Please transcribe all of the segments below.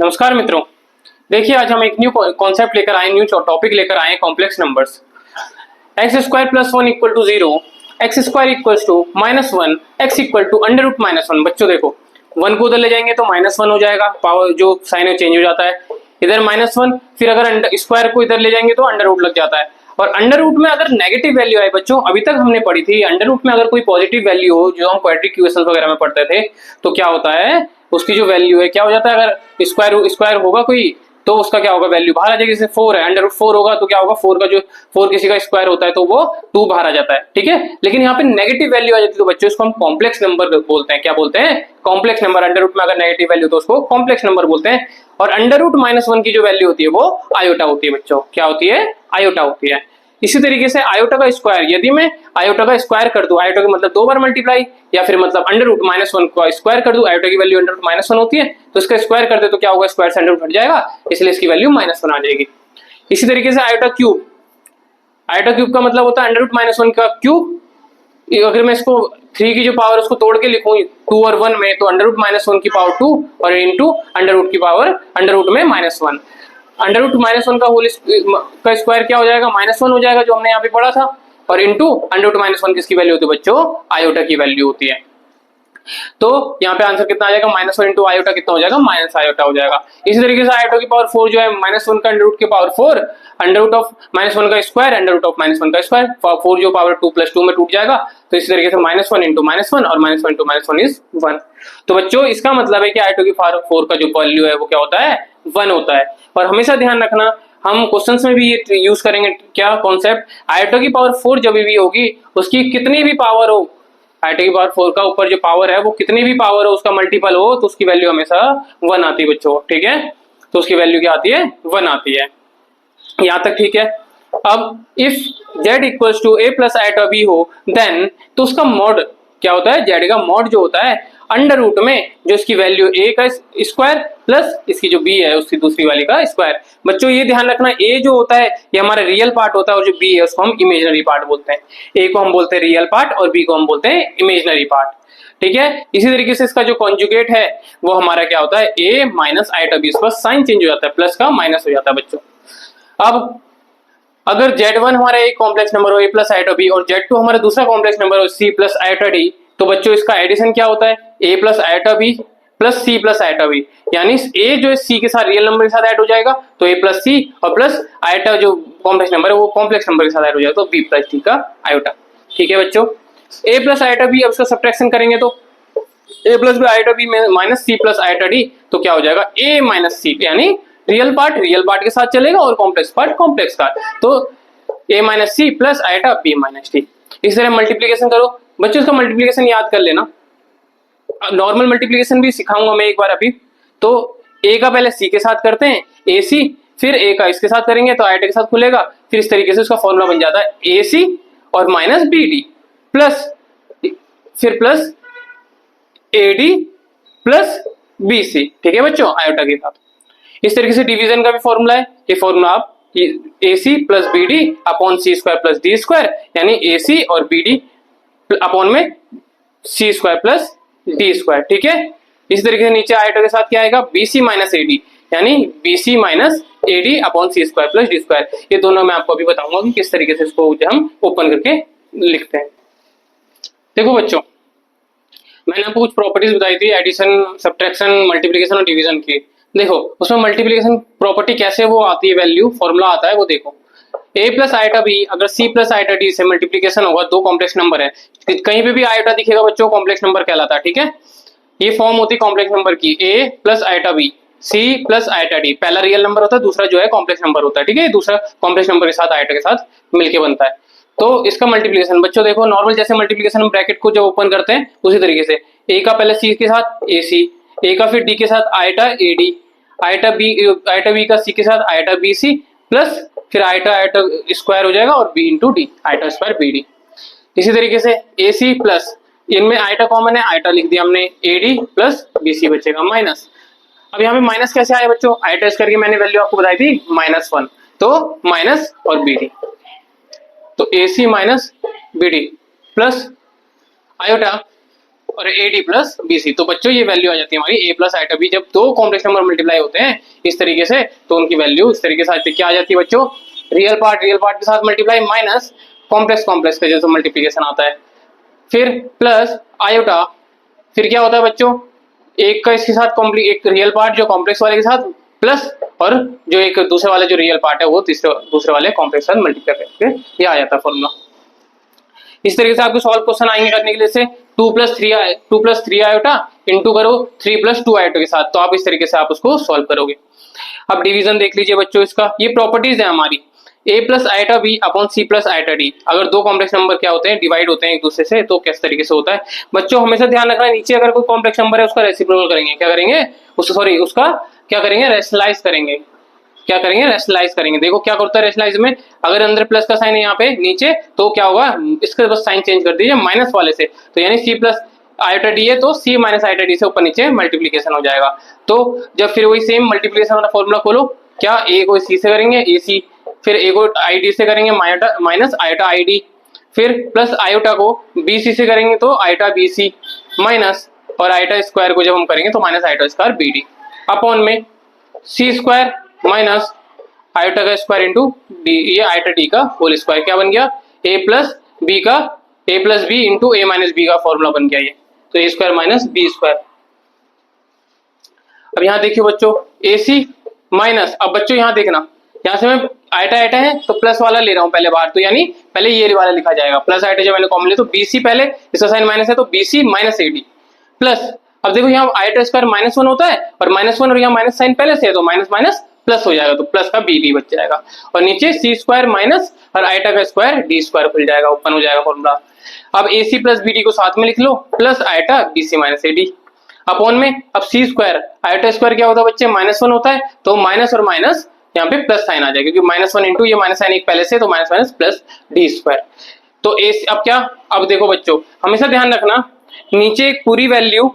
नमस्कार मित्रों, देखिए आज हम एक न्यू कॉन्सेप्ट लेकर आए, न्यू टॉपिक लेकर आए complex numbers. X square plus one equal to zero, x square equal to minus one, x equal to under root minus one. बच्चों देखो, वन को उधर ले जाएंगे तो माइनस वन हो जाएगा, पावर जो साइन है चेंज हो जाता है, इधर माइनस वन, फिर अगर स्क्वायर को इधर ले जाएंगे तो अंडर रूट लग जाता है। और अंडर रूट में अगर नेगेटिव वैल्यू आए, बच्चों अभी तक हमने पढ़ी थी, अंडर रूट में अगर कोई पॉजिटिव वैल्यू हो, जो हम क्वाड्रेटिक इक्वेशन वगैरह में पढ़ते थे, तो क्या होता है, उसकी जो वैल्यू है क्या हो जाता है, अगर स्क्वायर होगा कोई तो उसका क्या होगा, वैल्यू बाहर आ जाएगी। जैसे 4 है, अंडर रूट 4 होगा तो क्या होगा, 4 का जो 4 किसी का स्क्वायर होता है तो वो 2 बाहर आ जाता है, ठीक है। लेकिन यहाँ पे नेगेटिव वैल्यू आ जाती है तो बच्चों इसको हम कॉम्प्लेक्स नंबर बोलते हैं। क्या बोलते हैं? Complex number. अंडर रूट में अगर नेगेटिव वैल्यू तो उसको कॉम्प्लेक्स नंबर बोलते हैं। और अंडर रूट माइनस वन की जो वैल्यू होती है वो आयोटा होती है बच्चों। क्या होती है? आयोटा होती है। इसी तरीके से आयोटा का स्क्वायर, यदि मैं आयोटा का स्क्वायर कर दूं, आयोटा का मतलब 2 बार मल्टीप्लाई, या फिर मतलब अंडर रूट माइनस वन का स्क्वायर कर दूं, आयोटा की value under root minus one होती है तो इसका स्क्वायर कर दे तो क्या होगा, स्क्वायर से अंडर रूट हट जाएगा, इसलिए इसकी वैल्यू माइनस वन आ जाएगी। इसी तरीके से आयोटा क्यूब, आयोटा क्यूब का मतलब होता है अंडर रूट माइनस वन का क्यूब। अगर मैं इसको 3 की जो पावर उसको तोड़ के लिखूं 2 और 1 में, तो अंडर रूट माइनस वन की पावर 2 और इंटू अंडर रूट की पावर अंडर रूट में minus one. Under root minus one का होल का स्क्वायर क्या हो जाएगा, माइनस वन हो जाएगा, जो हमने यहाँ पे पढ़ा था। और into under root minus one किसकी वैल्यू होती है बच्चों? आयोटा की वैल्यू होती है। तो यहाँ पे आंसर कितना आ जाएगा, माइनस वन इंटू आयोटा कितना हो जाएगा, माइनस आयोटा हो जाएगा। इसी तरीके से आयोटा की पावर 4 जो है, माइनस वन का अंडर रूट की power 4, under root of minus one का square, under root of minus one का स्क्वायर, 4 जो पावर 2 प्लस 2 में टूट जाएगा। तो इसी तरीके से minus one into minus one और minus one into minus one is 1। तो बच्चों इसका मतलब है कि आयोटा की पावर 4 का जो वैल्यू है वो क्या होता है, 1 होता है। और हमेशा ध्यान रखना, हम क्वेश्चंस में भी ये यूज करेंगे क्या कॉन्सेप्ट, आयोटा की पावर 4 जब भी होगी, उसकी कितनी भी पावर हो, आयोटा की पावर 4 का ऊपर जो पावर है वो कितनी भी पावर हो, उसका मल्टीपल हो, तो उसकी वैल्यू हमेशा 1 आती है बच्चों, ठीक है। तो उसकी वैल्यू क्या आती है, 1 आती है। यहां तक ठीक है। अब if z equals to a plus iota b हो, देन तो उसका मॉड क्या होता है, z का मॉड जो होता है अंडर रूट में जो इसकी वैल्यू a का स्क्वायर प्लस इसकी जो b है उसकी दूसरी वाली का स्क्वायर। बच्चों ये ध्यान रखना, a जो होता है ये हमारा रियल पार्ट होता है और जो b है उसको हम इमेजिनरी पार्ट बोलते हैं। a को हम बोलते हैं रियल पार्ट और b को हम बोलते हैं इमेजिनरी पार्ट, ठीक है। इसी तरीके से इसका जो कॉन्जुगेट है वो हमारा क्या होता है, a माइनस आयोटा b, इसका साइन चेंज हो जाता है, प्लस का माइनस हो जाता है बच्चों। अब अगर z1 हमारा एक कॉम्प्लेक्स नंबर हो a प्लस आयोटा b और z2 हमारा दूसरा कॉम्प्लेक्स नंबर हो c प्लस आयोटा d, तो बच्चों इसका एडिशन क्या होता है, a plus iota b plus c plus iota b, यानी a जो है c के साथ रियल नंबर के साथ ऐड हो जाएगा तो a प्लस c, और प्लस आयोटा जो कॉम्प्लेक्स नंबर है वो कॉम्प्लेक्स नंबर के साथ ऐड हो जाएगा तो b प्लस c का आयोटा, ठीक है बच्चों। a प्लस आयोटा b, अब इसका सब्ट्रैक्शन करेंगे तो a प्लस आयोटा b में minus c plus iota d, तो क्या हो जाएगा a माइनस c, यानी रियल पार्ट के साथ चलेगा और कॉम्प्लेक्स पार्ट कॉम्प्लेक्स का, तो a minus C plus iota b minus T. इस तरह मल्टीप्लीकेशन करो बच्चों, इसका मल्टीप्लीकेशन याद कर लेना, नॉर्मल मल्टीप्लीकेशन भी सिखाऊंगा मैं एक बार अभी। तो a का पहले c के साथ करते हैं ac, फिर a का इसके साथ करेंगे तो आयोटा के साथ खुलेगा, फिर इस तरीके से उसका फॉर्मूला बन जाता है ac और माइनस बी डी प्लस फिर plus ad plus B C, ठीक है बच्चों, आयोटा के साथ। इस तरीके से डिवीजन का भी फॉर्मूला है, ये फॉर्मूला आप A C plus B D upon C square plus D square, यानी ए सी और बी डी अपॉन में C square plus D square, ठीक है। इस तरीके से नीचे आयोटा के साथ क्या आएगा, B C minus A D, यानी B C minus A D upon C square plus D square. ये दोनों मैं आपको अभी बताऊंगा कि किस तरीके से इसको हम ओपन करके लिखते हैं। देखो बच्चों, मैंने आपको कुछ प्रॉपर्टीज बताई थी एडिशन, सब्ट्रैक्शन, मल्टीप्लिकेशन और डिवीजन की। देखो उसमें मल्टीप्लिकेशन प्रॉपर्टी कैसे वो आती है, वैल्यू फॉर्मूला आता है वो देखो, a प्लस आयोटा b अगर c प्लस आयोटा d से मल्टीप्लिकेशन होगा, दो कॉम्प्लेक्स नंबर है, कहीं पे भी आयोटा दिखेगा बच्चों कॉम्प्लेक्स नंबर कहलाता है, ठीक है। ये फॉर्म होती है कॉम्प्लेक्स नंबर की, a plus iota b, c plus iota d, पहला रियल नंबर होता है, दूसरा जो है कॉम्प्लेक्स नंबर होता है, ठीक है। दूसरा कॉम्प्लेक्स नंबर के साथ आयोटा के साथ मिलकर बनता है। तो इसका मल्टीप्लिकेशन बच्चों देखो, नॉर्मल जैसे मल्टीप्लिकेशन हम ब्रैकेट को जब ओपन करते हैं उसी तरीके से a का पहले c के साथ ac, a का फिर d के साथ आयोटा ad, आयोटा बी का सी के साथ आयोटा बी सी प्लस फिर आयोटा स्क्वायर हो जाएगा और B into D, iota square B D. इसी तरीके से ए सी प्लस, इनमें आयोटा कॉमन है, आयोटा लिख दिया हमने, A D plus B C बचेगा माइनस। अब यहाँ पे माइनस कैसे आया बच्चों, आयोटा करके मैंने वैल्यू आपको बताई थी -1, तो माइनस और बी डी, तो A C minus B D plus iota और A D plus B C. तो बच्चों ये वैल्यू आ जाती है हमारी ए प्लस आइटा बी। जब दो कॉम्प्लेक्स नंबर मल्टीप्लाई होते हैं इस तरीके से तो उनकी वैल्यू इस तरीके से क्या आ जाती है बच्चों, रियल पार्ट के साथ मल्टीप्लाई माइनस कॉम्प्लेक्स का जैसे मल्टीप्लीकेशन आता है, फिर प्लस आयोटा, फिर क्या होता है बच्चों, एक का इसके साथ एक रियल पार्ट जो कॉम्प्लेक्स वाले के साथ प्लस, और जो एक दूसरे वाले जो रियल पार्ट है वो दूसरे वाले कॉम्प्लेक्स के साथ मल्टीप्लाई करके ये आ जाता है फॉर्मूला। इस तरीके से आपको सॉल्व क्वेश्चन आएंगे करने के लिए से 2 + 3 आयोटा इंटू करो 3 + 2 आयोटा के साथ, तो आप इस तरीके से आप उसको सॉल्व करोगे। अब डिवीजन देख लीजिए बच्चों, इसका ये प्रॉपर्टीज है हमारी a plus iota B upon C plus iota D. अगर दो कॉम्प्लेक्स नंबर क्या होते हैं, डिवाइड होते हैं एक दूसरे से, तो किस तरीके से होता है बच्चों, हमेशा ध्यान रखना है नीचे अगर कोई कॉम्प्लेक्स नंबर है उसका रेसिप्रोकल करेंगे, क्या करेंगे उसका क्या करेंगे, रेशनलाइज करेंगे। क्या करेंगे, रेशनलाइज करेंगे। देखो क्या करता है रेशनलाइज में, अगर अंदर प्लस का साइन है यहाँ पे नीचे, तो क्या होगा, इसका बस साइन चेंज कर दीजिए माइनस वाले से, तो यानी सी प्लस आयोटा डी है तो सी माइनस आयोटा डी से ऊपर नीचे मल्टीप्लीकेशन हो जाएगा। तो जब फिर वही सेम मल्टीप्लीकेशन वाला फॉर्मूला खोलो, क्या ए को सी से करेंगे ए सी, फिर ए को आई डी से करेंगे माइनस आयोटा आई डी, फिर प्लस आयोटा को बी सी से करेंगे तो आयोटा बी सी माइनस, और आयोटा स्क्वायर को जब हम करेंगे तो minus iota square B D upon में सी स्क्वायर माइनस आयोटा का स्क्वायर इंटू डी, ये आयोटा डी का होल स्क्वायर क्या बन गया, A plus B into A minus B का फॉर्मूला बन गया ये, तो A square minus B square. अब यहाँ देखिए बच्चों ए सी माइनस, अब बच्चों यहाँ देखना, यहाँ से मैं आयटा है तो प्लस वाला ले रहा हूँ पहले बार, तो यानी पहले ये वाला लिखा जाएगा प्लस आयटा, जब मैंने कॉमन लिया तो बीसी पहले, इसका साइन माइनस है तो बीसी माइनस एडी प्लस, अब देखो यहाँ आयटा स्क्वायर -1 होता है और -1 और यहाँ माइनस साइन पहले से है तो माइनस माइनस प्लस हो जाएगा, तो प्लस का बी बच जाएगा, और नीचे सी स्क्वायर माइनस और आयटा का स्क्वायर डी स्क्वायर खुल जाएगा, ओपन हो जाएगा फॉर्मूला। अब A C plus B D को साथ में लिख लो, plus iota B C minus A D upon में, अब सी स्क्वायर आयटा स्क्वायर क्या होता है बच्चे, -1 होता है तो माइनस और माइनस यहाँ पे प्लस साइन आ जाएगा, क्योंकि -1 इंटू ये माइनस साइन एक पहले से, तो minus minus plus D square. तो ए अब क्या, अब देखो बच्चों हमेशा ध्यान रखना नीचे एक पूरी वैल्यू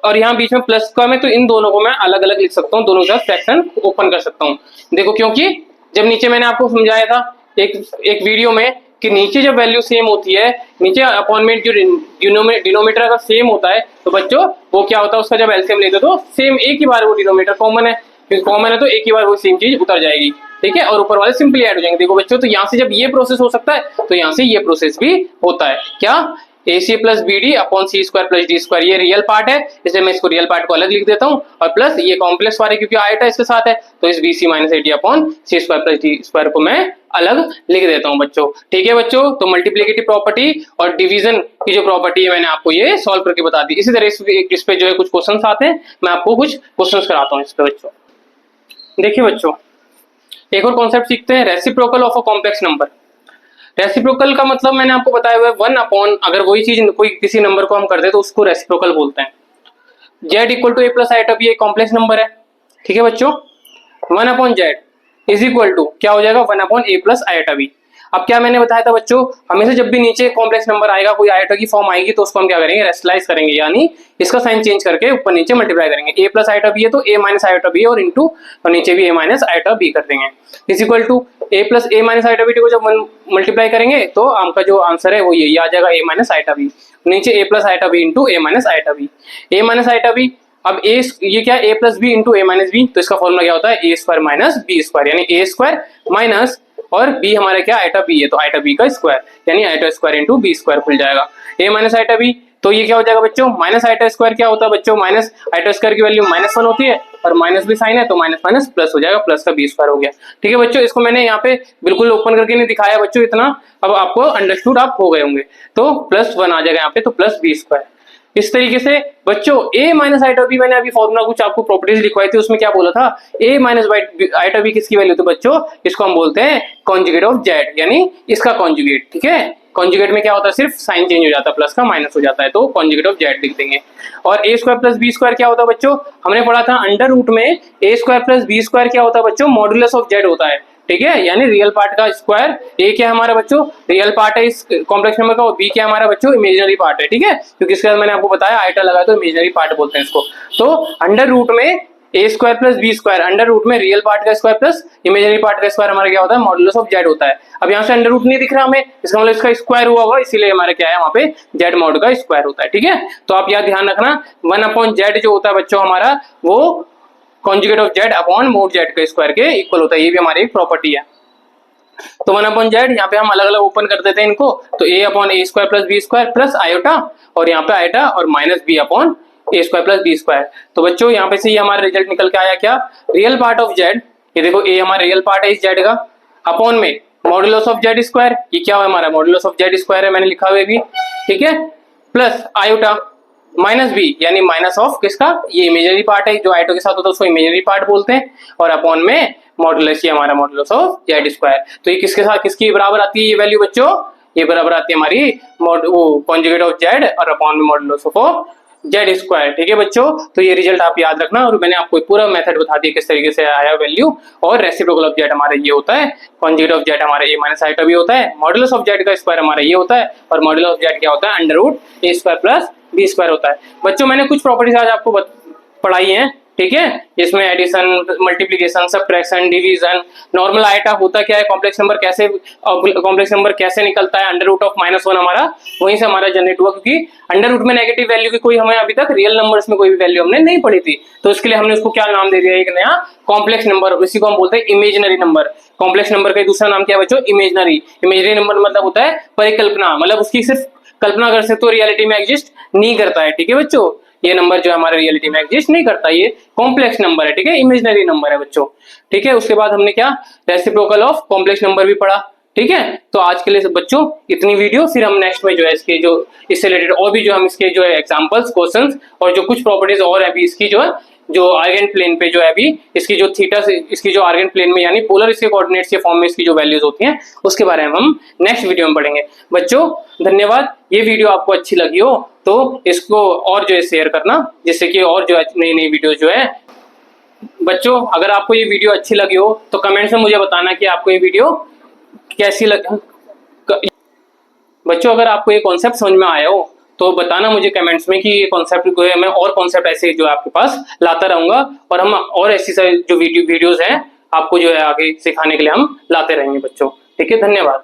और यहाँ बीच में प्लस का, मैं तो इन दोनों को मैं अलग अलग लिख सकता हूँ, दोनों का फ्रैक्शन ओपन कर सकता हूँ। देखो क्योंकि जब नीचे मैंने आपको समझाया था एक वीडियो में कि नीचे जब वैल्यू सेम होती है, नीचे अपॉइंटमेंट जो डिनोमिनेटर अगर सेम होता है तो बच्चों वो क्या होता है, उसका जब एलसीएम लेते हो तो सेम एक ही बार वो डिनोमिनेटर कॉमन है, क्योंकि कॉमन है तो एक ही बार वो सेम चीज उतर जाएगी, ठीक है, और ऊपर वाले सिंपली ऐड हो जाएंगे। देखो बच्चों तो यहाँ से जब ये प्रोसेस हो सकता है तो यहाँ से ये प्रोसेस भी होता है, क्या A C plus B D upon C square plus D square, ये रियल पार्ट है इसलिए मैं इसको रियल पार्ट को अलग लिख देता हूँ, और प्लस ये कॉम्प्लेक्स वाले क्योंकि आयटा इसके साथ है तो इस B C minus A D upon C square plus D square को मैं अलग लिख देता हूँ बच्चों, ठीक है बच्चों। तो मल्टीप्लिकेटिव प्रॉपर्टी और डिवीजन की जो प्रॉपर्टी है मैंने आपको ये सॉल्व करके बता दी। इसी तरह इस पे जो है कुछ क्वेश्चन आते हैं, मैं आपको कुछ क्वेश्चन कराता हूँ इस पे बच्चों। देखिए बच्चों एक और कॉन्सेप्ट सीखते हैं, reciprocal of a complex number. Reciprocal का मतलब मैंने आपको बताया हुआ है 1 अपॉन, अगर वही चीज कोई किसी नंबर को हम कर दे तो उसको रेसिप्रोकल बोलते हैं। z equal to A plus iota B एक कॉम्प्लेक्स नंबर है, ठीक है बच्चों, 1 upon z is equal to क्या हो जाएगा 1 upon A plus iota B. अब क्या मैंने बताया था बच्चों, हमेशा जब भी नीचे कॉम्प्लेक्स नंबर आएगा, कोई आइटा की फॉर्म आएगी तो उसको हम क्या करेंगे, रेशनलाइज करेंगे, यानी इसका साइन चेंज करके ऊपर नीचे मल्टीप्लाई करेंगे। ए प्लस आइटा बी है तो ए माइनस आइटा बी और इंटू और नीचे भी ए माइनस आइटा बी कर देंगे, is equal to A plus A minus iota B को जब मल्टीप्लाई करेंगे तो आपका जो आंसर है वो ये आ जाएगा ए माइनस आइटा बी, नीचे A plus iota B into A minus iota B, A minus iota B. अब ए ये क्या A plus B into A minus B, तो इसका फॉर्मूला क्या होता है A square minus B square, यानी ए स्क्वायर माइनस और बी हमारा क्या आइटा बी है तो आइटा बी का स्क्वायर, यानी iota square into B square खुल जाएगा। ए माइनस आइटा बी तो ये क्या हो जाएगा बच्चों, माइनस आइटा स्क्वायर क्या होता है बच्चों, माइनस आइटा स्क्वायर की वैल्यू -1 होती है और माइनस भी साइन है तो माइनस माइनस प्लस हो जाएगा, प्लस का बी स्क्वायर हो गया, ठीक है बच्चों। इसको मैंने यहाँ पे बिल्कुल ओपन करके नहीं दिखाया बच्चों इतना, अब आपको अंडरस्टूड आप हो गए होंगे, तो +1 आ जाएगा यहाँ पे, तो प्लस बी स्क्वायर। इस तरीके से बच्चों ए माइनस आइटा बी, मैंने अभी फॉर्मूला कुछ आपको प्रॉपर्टीज लिखवाई थी, उसमें क्या बोला था, ए माइनस आइटा बी किसकी वैल्यू, तो बच्चों इसको हम बोलते हैं कॉन्जुगेट ऑफ जेड, यानी इसका कॉन्जुगेट, ठीक है। कॉन्जुगेट में क्या होता है, सिर्फ साइन चेंज हो जाता है, प्लस का माइनस हो जाता है, तो कॉन्जुगेट ऑफ जेड लिख देंगे। और ए स्क्वायर प्लस बी स्क्वायर क्या होता है बच्चों, हमने पढ़ा था अंडर रूट में A square plus B square क्या होता है बच्चों, मॉड्यूलस ऑफ जेड होता है, ठीक है, यानी रियल पार्ट का स्क्वायर, ए क्या है हमारा बच्चों, रियल पार्ट है इस कॉम्प्लेक्स नंबर का, और बी क्या है हमारा बच्चों, इमेजिनरी पार्ट है, ठीक है, क्योंकि इसके बाद मैंने आपको बताया आइटा लगा तो इमेजिनरी पार्ट बोलते हैं इसको। तो अंडर रूट में A square plus B square under root में रियल पार्ट का स्क्वायर प्लस इमेजिनरी पार्ट का स्क्वायर हमारा क्या होता है, मॉडुलस ऑफ जेड होता है। अब यहाँ से अंडर रूट नहीं दिख रहा हमें, इसका मतलब इसका स्क्वायर हुआ होगा, इसीलिए हमारे क्या है वहाँ पे जेड मॉड का स्क्वायर होता है। ठीक है, तो आप यहाँ ध्यान रखना 1/z जो होता है बच्चों हमारा वो conjugate of Z upon mode Z के स्क्वायर के इक्वल होता है। ये भी हमारी एक प्रॉपर्टी है। तो 1/z यहाँ पे हम अलग अलग ओपन कर देते हैं इनको, तो a upon A square plus B square plus iota, और यहाँ पे आयोटा और minus B upon A square plus B square. तो बच्चों यहाँ पे से ये हमारा रिजल्ट निकल के आया क्या, रियल पार्ट ऑफ जेड, ये देखो a हमारा रियल पार्ट है इस जेड का, अपॉन में मॉडुलस ऑफ जेड स्क्वायर, ये क्या है हमारा मॉडुलस ऑफ जेड स्क्वायर है, मैंने लिखा हुआ भी, ठीक है, प्लस आयोटा माइनस बी यानी माइनस ऑफ किसका, ये इमेजिनरी पार्ट है जो आयोटा के साथ होता है उसको इमेजिनरी पार्ट बोलते हैं, और अपॉन में मॉडुलस, ये हमारा मॉडुलस ऑफ जेड स्क्वायर। तो ये किसके साथ किसकी बराबर आती है ये वैल्यू बच्चों, ये बराबर आती है हमारी कॉन्जुगेट ऑफ जेड और अपॉन में मॉडुलस ऑफ जेड स्क्वायर। ठीक है बच्चों, तो ये रिजल्ट आप याद रखना, और मैंने आपको पूरा मेथड बता दिया किस तरीके से आया वैल्यू। और रेसिप्रोकल ऑफ जेड हमारा ये होता है, कॉन्जुगेट ऑफ जेड हमारा ए माइनस आयोटा भी होता है, मॉडुलस ऑफ जेड का स्क्वायर हमारा ये होता है, और मॉडुलस ऑफ जेड क्या होता है, अंडर रूट ए स्क्वायर प्लस बी स्क्वायर होता है। बच्चों मैंने कुछ प्रॉपर्टीज आज आपको पढ़ाई है, ठीक है, जिसमें addition, multiplication, subtraction, division, normal iota होता क्या है, कॉम्प्लेक्स नंबर कैसे निकलता है, अंडर रूट ऑफ -1 हमारा वहीं से हमारा जनरेट हुआ, क्योंकि अंडर रूट में नेगेटिव वैल्यू की कोई हमें अभी तक रियल नंबर्स में कोई भी वैल्यू हमने नहीं पढ़ी थी, तो इसके लिए हमने उसको क्या नाम दे दिया, एक नया कॉम्प्लेक्स नंबर, इसी को हम बोलते हैं इमेजिनरी नंबर। कॉम्प्लेक्स नंबर का दूसरा नाम क्या है बच्चों, इमेजिनरी। इमेजिनरी नंबर मतलब होता है परिकल्पना, मतलब उसकी सिर्फ कल्पना कर सकते हो, रियलिटी में एग्जिस्ट नहीं करता है। ठीक है बच्चों, ये नंबर जो हमारे रियलिटी में एग्जिस्ट नहीं करता, ये कॉम्प्लेक्स नंबर है, ठीक है, इमेजिनरी नंबर है बच्चों। ठीक है, उसके बाद हमने क्या रेसिप्रोकल ऑफ कॉम्प्लेक्स नंबर भी पढ़ा। ठीक है, तो आज के लिए बच्चों इतनी वीडियो, फिर हम नेक्स्ट में जो है इसके जो इससे रिलेटेड और भी जो हम इसके जो है एग्जांपल्स, क्वेश्चंस और जो कुछ प्रॉपर्टीज और अभी इसकी जो है जो आर्गन प्लेन पे जो है अभी इसकी जो थीटा से इसकी जो आर्गन प्लेन में यानी पोलर इसके कोऑर्डिनेट्स के फॉर्म में इसकी जो वैल्यूज होती हैं उसके बारे में हम नेक्स्ट वीडियो में पढ़ेंगे। बच्चों धन्यवाद, ये वीडियो आपको अच्छी लगी हो तो इसको और जो है शेयर करना, जिससे कि और जो नई नई वीडियो जो है। बच्चों अगर आपको ये वीडियो अच्छी लगी हो तो कमेंट्स में मुझे बताना कि आपको ये वीडियो कैसी लगी। बच्चों अगर आपको ये कॉन्सेप्ट समझ में आया हो तो बताना मुझे कमेंट्स में कि ये कॉन्सेप्ट को है, मैं और कॉन्सेप्ट ऐसे जो आपके पास लाता रहूंगा, और हम और ऐसी सारी जो वीडियोस हैं आपको जो है आगे सिखाने के लिए हम लाते रहेंगे बच्चों। ठीक है, धन्यवाद।